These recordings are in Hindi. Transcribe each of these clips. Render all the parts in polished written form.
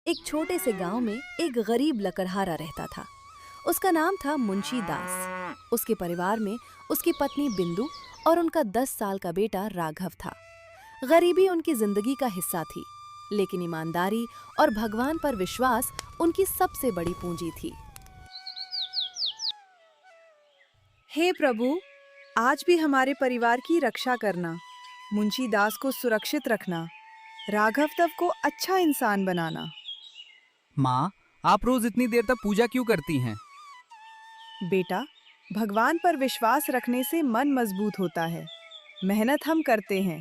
एक छोटे से गांव में एक गरीब लकड़हारा रहता था। उसका नाम था मुंशी दास। उसके परिवार में उसकी पत्नी बिंदु और उनका 10 साल का बेटा राघव था। गरीबी उनकी जिंदगी का हिस्सा थी, लेकिन ईमानदारी और भगवान पर विश्वास उनकी सबसे बड़ी पूंजी थी। हे प्रभु, आज भी हमारे परिवार की रक्षा करना, मुंशी दास को सुरक्षित रखना, राघव तव को अच्छा इंसान बनाना। माँ, आप रोज इतनी देर तक पूजा क्यों करती हैं? बेटा, भगवान पर विश्वास रखने से मन मजबूत होता है। मेहनत हम करते हैं,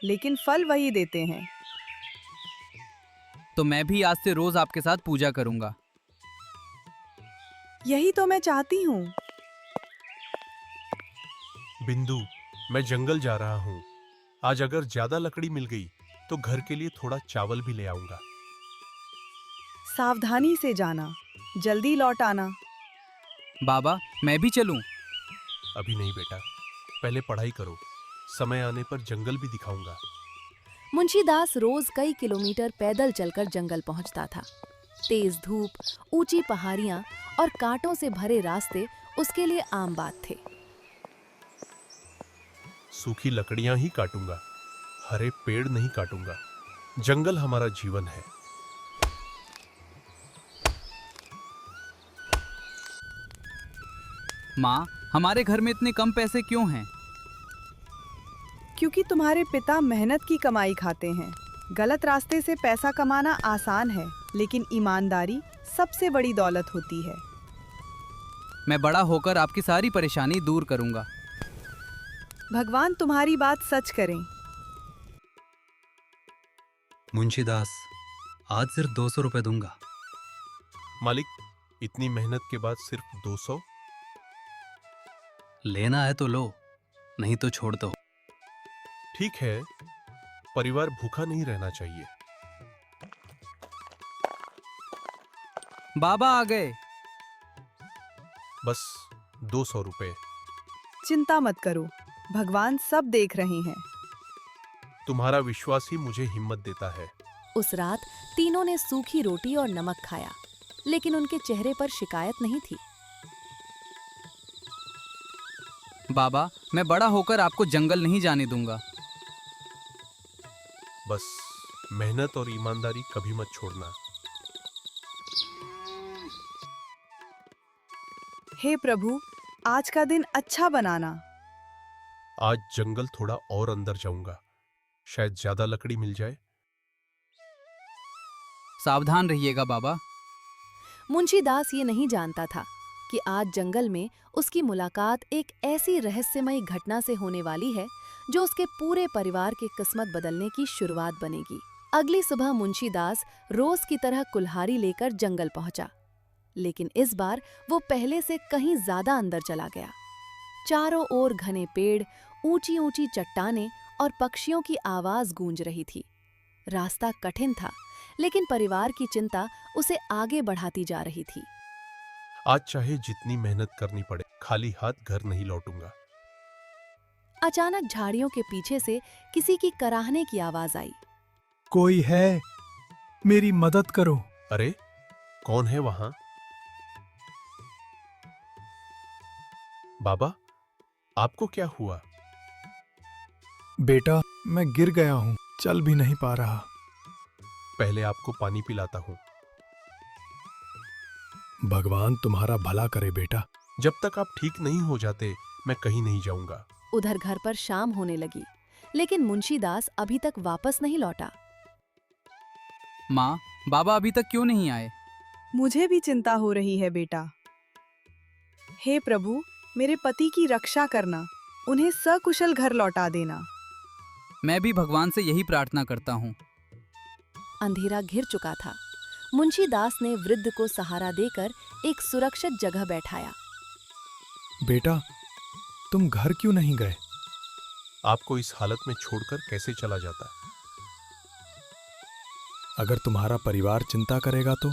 लेकिन फल वही देते हैं। तो मैं भी आज से रोज आपके साथ पूजा करूंगा। यही तो मैं चाहती हूँ। बिंदु, मैं जंगल जा रहा हूँ। आज अगर ज्यादा लकड़ी मिल गई तो घर के लिए थोड़ा चावल भी ले आऊंगा। सावधानी से जाना, जल्दी लौट आना। बाबा, मैं भी चलूं? अभी नहीं बेटा, पहले पढ़ाई करो। समय आने पर जंगल भी दिखाऊंगा। मुंशी दास रोज कई किलोमीटर पैदल चलकर जंगल पहुंचता था। तेज धूप, ऊंची पहाड़ियां और कांटों से भरे रास्ते उसके लिए आम बात थे। सूखी लकड़ियां ही काटूंगा, हरे पेड़ नहीं काटूंगा। जंगल हमारा जीवन है। माँ, हमारे घर में इतने कम पैसे क्यों हैं? क्योंकि तुम्हारे पिता मेहनत की कमाई खाते हैं। गलत रास्ते से पैसा कमाना आसान है, लेकिन ईमानदारी सबसे बड़ी दौलत होती है। मैं बड़ा होकर आपकी सारी परेशानी दूर करूंगा। भगवान तुम्हारी बात सच करें। मुंशी दास, आज सिर्फ 200 रुपए दूंगा। मालिक, इतनी मेहनत के बाद सिर्फ 200? लेना है तो लो, नहीं तो छोड़ दो। ठीक है, परिवार भूखा नहीं रहना चाहिए। बाबा आ गए। बस 200 रुपए। चिंता मत करो, भगवान सब देख रहे हैं। तुम्हारा विश्वास ही मुझे हिम्मत देता है। उस रात तीनों ने सूखी रोटी और नमक खाया, लेकिन उनके चेहरे पर शिकायत नहीं थी। बाबा, मैं बड़ा होकर आपको जंगल नहीं जाने दूंगा। बस मेहनत और ईमानदारी कभी मत छोड़ना। हे प्रभु, आज का दिन अच्छा बनाना। आज जंगल थोड़ा और अंदर जाऊंगा, शायद ज्यादा लकड़ी मिल जाए। सावधान रहिएगा बाबा। मुंशी दास ये नहीं जानता था कि आज जंगल में उसकी मुलाकात एक ऐसी रहस्यमयी घटना से होने वाली है जो उसके पूरे परिवार की किस्मत बदलने की शुरुआत बनेगी। अगली सुबह मुंशी दास रोज की तरह कुल्हाड़ी लेकर जंगल पहुंचा, लेकिन इस बार वो पहले से कहीं ज्यादा अंदर चला गया। चारों ओर घने पेड़, ऊंची ऊंची चट्टानें और पक्षियों की आवाज गूंज रही थी। रास्ता कठिन था, लेकिन परिवार की चिंता उसे आगे बढ़ाती जा रही थी। आज चाहे जितनी मेहनत करनी पड़े, खाली हाथ घर नहीं लौटूंगा। अचानक झाड़ियों के पीछे से किसी की कराहने की आवाज आई। कोई है? मेरी मदद करो। अरे, कौन है वहां? बाबा, आपको क्या हुआ? बेटा, मैं गिर गया हूँ, चल भी नहीं पा रहा। पहले आपको पानी पिलाता हूँ। भगवान तुम्हारा भला करे बेटा। जब तक आप ठीक नहीं हो जाते, मैं कहीं नहीं जाऊंगा। उधर घर पर शाम होने लगी, लेकिन मुंशी दास अभी तक वापस नहीं लौटा। माँ, बाबा अभी तक क्यों नहीं आए? मुझे भी चिंता हो रही है बेटा। हे प्रभु, मेरे पति की रक्षा करना, उन्हें सकुशल घर लौटा देना। मैं भी भगवान से यही प्रार्थना करता हूँ। अंधेरा घिर चुका था। मुंशी दास ने वृद्ध को सहारा देकर एक सुरक्षित जगह बैठाया। बेटा, तुम घर क्यों नहीं गए? आपको इस हालत में छोड़कर कैसे चला जाता? अगर तुम्हारा परिवार चिंता करेगा तो?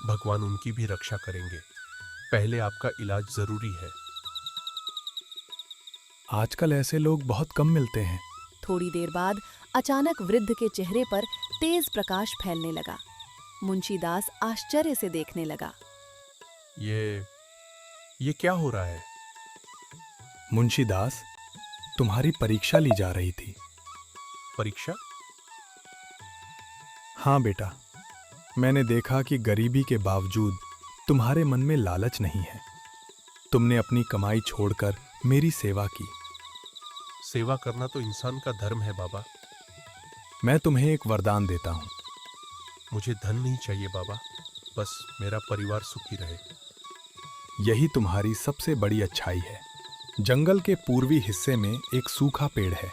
भगवान उनकी भी रक्षा करेंगे। पहले आपका इलाज जरूरी है। आजकल ऐसे लोग बहुत कम मिलते हैं। थोड़ी देर बाद अचानक वृद्ध के चेहरे पर तेज प्रकाश फैलने लगा। मुंशीदास आश्चर्य से देखने लगा। ये क्या हो रहा है? मुंशीदास, तुम्हारी परीक्षा ली जा रही थी। परीक्षा? हाँ बेटा, मैंने देखा कि गरीबी के बावजूद तुम्हारे मन में लालच नहीं है। तुमने अपनी कमाई छोड़कर मेरी सेवा की। सेवा करना तो इंसान का धर्म है बाबा। मैं तुम्हें एक वरदान देता हूँ। मुझे धन नहीं चाहिए बाबा, बस मेरा परिवार सुखी रहे। यही तुम्हारी सबसे बड़ी अच्छाई है। जंगल के पूर्वी हिस्से में एक सूखा पेड़ है।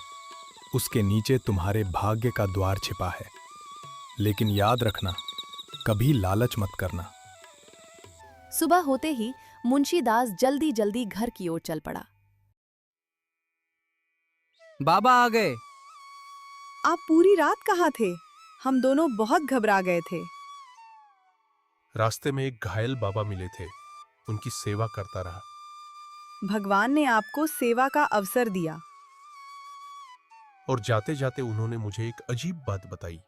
उसके नीचे तुम्हारे भाग्य का द्वार छिपा है। लेकिन याद रखना, कभी लालच मत करना। सुबह होते ही मुंशीदास जल्दी जल्दी घर की ओर चल पड़ा। बाबा आ गए। आप पूरी रात कहाँ थे? हम दोनों बहुत घबरा गए थे। रास्ते में एक घायल बाबा मिले थे, उनकी सेवा करता रहा। भगवान ने आपको सेवा का अवसर दिया। और जाते जाते उन्होंने मुझे एक अजीब बात बताई।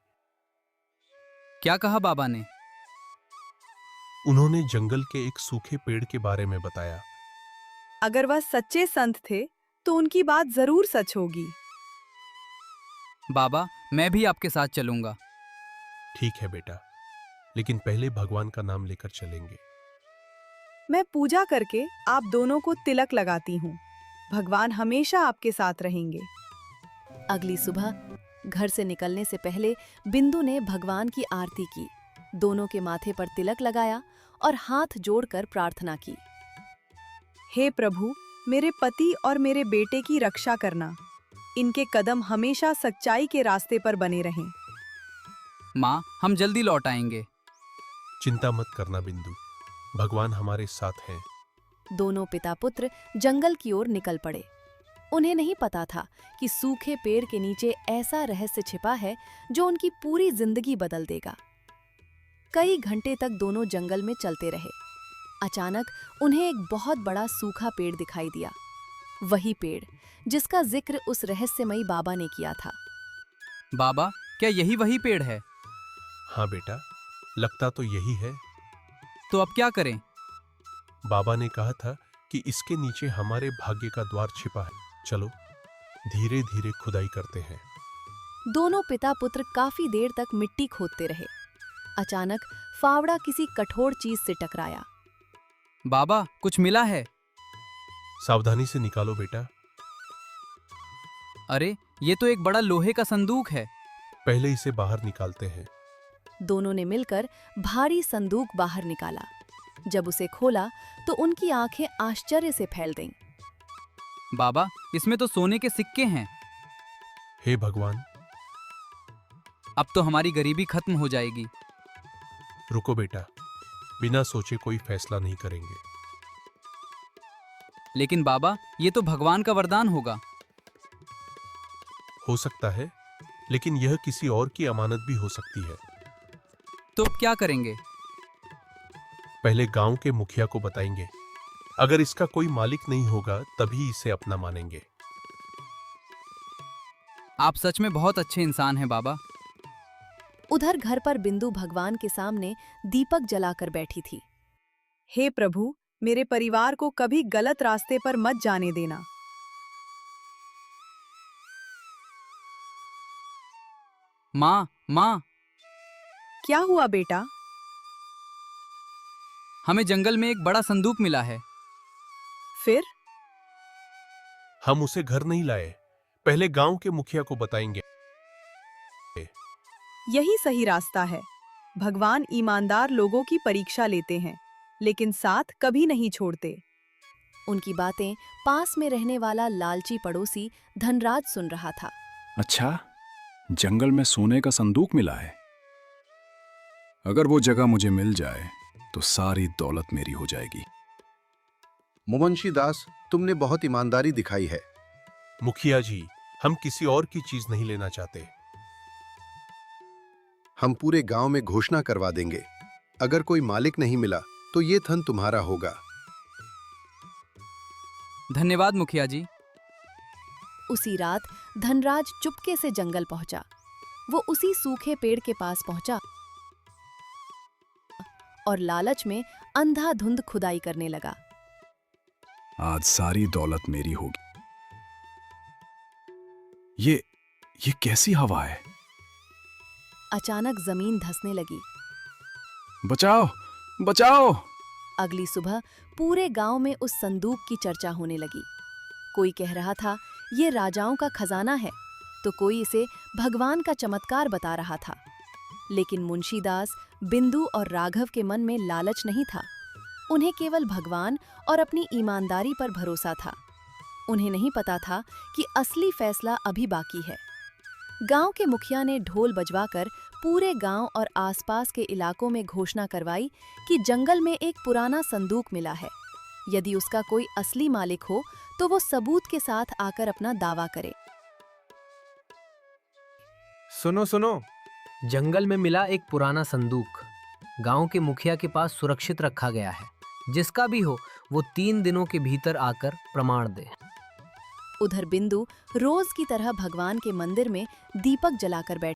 क्या कहा बाबा ने? उन्होंने जंगल के एक सूखे पेड़ के बारे में बताया। अगर वह सच्चे संत थे तो उनकी बात जरूर सच होगी। बाबा, मैं भी आपके साथ चलूंगा। ठीक है बेटा, लेकिन पहले भगवान का नाम लेकर चलेंगे। मैं पूजा करके आप दोनों को तिलक लगाती हूँ। भगवान हमेशा आपके साथ रहेंगे। अगली सुबह घर से निकलने से पहले बिंदु ने भगवान की आरती की, दोनों के माथे पर तिलक लगाया और हाथ जोड़कर प्रार्थना की। हे प्रभु, मेरे पति और मेरे बेटे की रक्षा करना। इनके कदम हमेशा सच्चाई के रास्ते पर बने रहें। माँ, हम जल्दी लौट आएंगे। चिंता मत करना बिंदु, भगवान हमारे साथ हैं। दोनों पिता पुत्र जंगल की ओर निकल पड़े। उन्हें नहीं पता था कि सूखे पेड़ के नीचे ऐसा रहस्य छिपा है जो उनकी पूरी जिंदगी बदल देगा। कई घंटे तक दोनों जंगल में चलते रहे। अचानक उन्हें एक बहुत बड़ा सूखा पेड़ दिखाई दिया। वही पेड़ जिसका जिक्र उस रहस्यमयी बाबा ने किया था। बाबा, क्या यही वही पेड़ है? हाँ बेटा, लगता तो यही है। तो अब क्या करें? बाबा ने कहा था कि इसके नीचे हमारे भाग्य का द्वार छिपा है। चलो धीरे धीरे खुदाई करते हैं। दोनों पिता पुत्र काफी देर तक मिट्टी खोदते रहे। अचानक फावड़ा किसी कठोर चीज से टकराया। बाबा, कुछ मिला है? सावधानी से निकालो बेटा। अरे, ये तो एक बड़ा लोहे का संदूक है। पहले इसे बाहर निकालते हैं। दोनों ने मिलकर भारी संदूक बाहर निकाला। जब उसे खोला तो उनकी आंखें आश्चर्य से फैल गईं। बाबा, इसमें तो सोने के सिक्के हैं। हे भगवान, अब तो हमारी गरीबी खत्म हो जाएगी। रुको बेटा, बिना सोचे कोई फैसला नहीं करेंगे। लेकिन बाबा, ये तो भगवान का वरदान होगा। हो सकता है, लेकिन यह किसी और की अमानत भी हो सकती है। तो अब क्या करेंगे? पहले गांव के मुखिया को बताएंगे। अगर इसका कोई मालिक नहीं होगा तभी इसे अपना मानेंगे। आप सच में बहुत अच्छे इंसान हैं बाबा। उधर घर पर बिंदु भगवान के सामने दीपक जलाकर बैठी थी। हे प्रभु, मेरे परिवार को कभी गलत रास्ते पर मत जाने देना। माँ, माँ, क्या हुआ बेटा? हमें जंगल में एक बड़ा संदूक मिला है। फिर? हम उसे घर नहीं लाए, पहले गांव के मुखिया को बताएंगे। यही सही रास्ता है। भगवान ईमानदार लोगों की परीक्षा लेते हैं, लेकिन साथ कभी नहीं छोड़ते। उनकी बातें पास में रहने वाला लालची पड़ोसी धनराज सुन रहा था। अच्छा, जंगल में सोने का संदूक मिला है। अगर वो जगह मुझे मिल जाए तो सारी दौलत मेरी हो जाएगी। मुंशीदास, तुमने बहुत ईमानदारी दिखाई है। मुखिया जी, हम किसी और की चीज नहीं लेना चाहते। हम पूरे गांव में घोषणा करवा देंगे। अगर कोई मालिक नहीं मिला तो ये धन तुम्हारा होगा। धन्यवाद मुखिया जी। उसी रात धनराज चुपके से जंगल पहुंचा। वो उसी सूखे पेड़ के पास पहुंचा और लालच में अंधाधुंध खुदाई करने लगा। आज सारी दौलत मेरी होगी। ये कैसी हवा है? अचानक जमीन धंसने लगी। बचाओ, बचाओ! अगली सुबह पूरे गांव में उस संदूक की चर्चा होने लगी। कोई कह रहा था ये राजाओं का खजाना है, तो कोई इसे भगवान का चमत्कार बता रहा था। लेकिन मुंशीदास, बिंदु और राघव के मन में लालच नहीं था। उन्हें केवल भगवान और अपनी ईमानदारी पर भरोसा था। उन्हें नहीं पता था कि असली फैसला अभी बाकी है। गांव के मुखिया ने ढोल बजवाकर पूरे गांव और आसपास के इलाकों में घोषणा करवाई कि जंगल में एक पुराना संदूक मिला है। यदि उसका कोई असली मालिक हो तो वो सबूत के साथ आकर अपना दावा करे। सुनो सुनो, जंगल में मिला एक पुराना संदूक गांव के मुखिया के पास सुरक्षित रखा गया है। जिसका भी हो वो 3 दिनों के भीतर आकर प्रमाण दे। उधर बिंदु रोज की तरह भगवान के मंदिर में दीपक जलाकर बैठ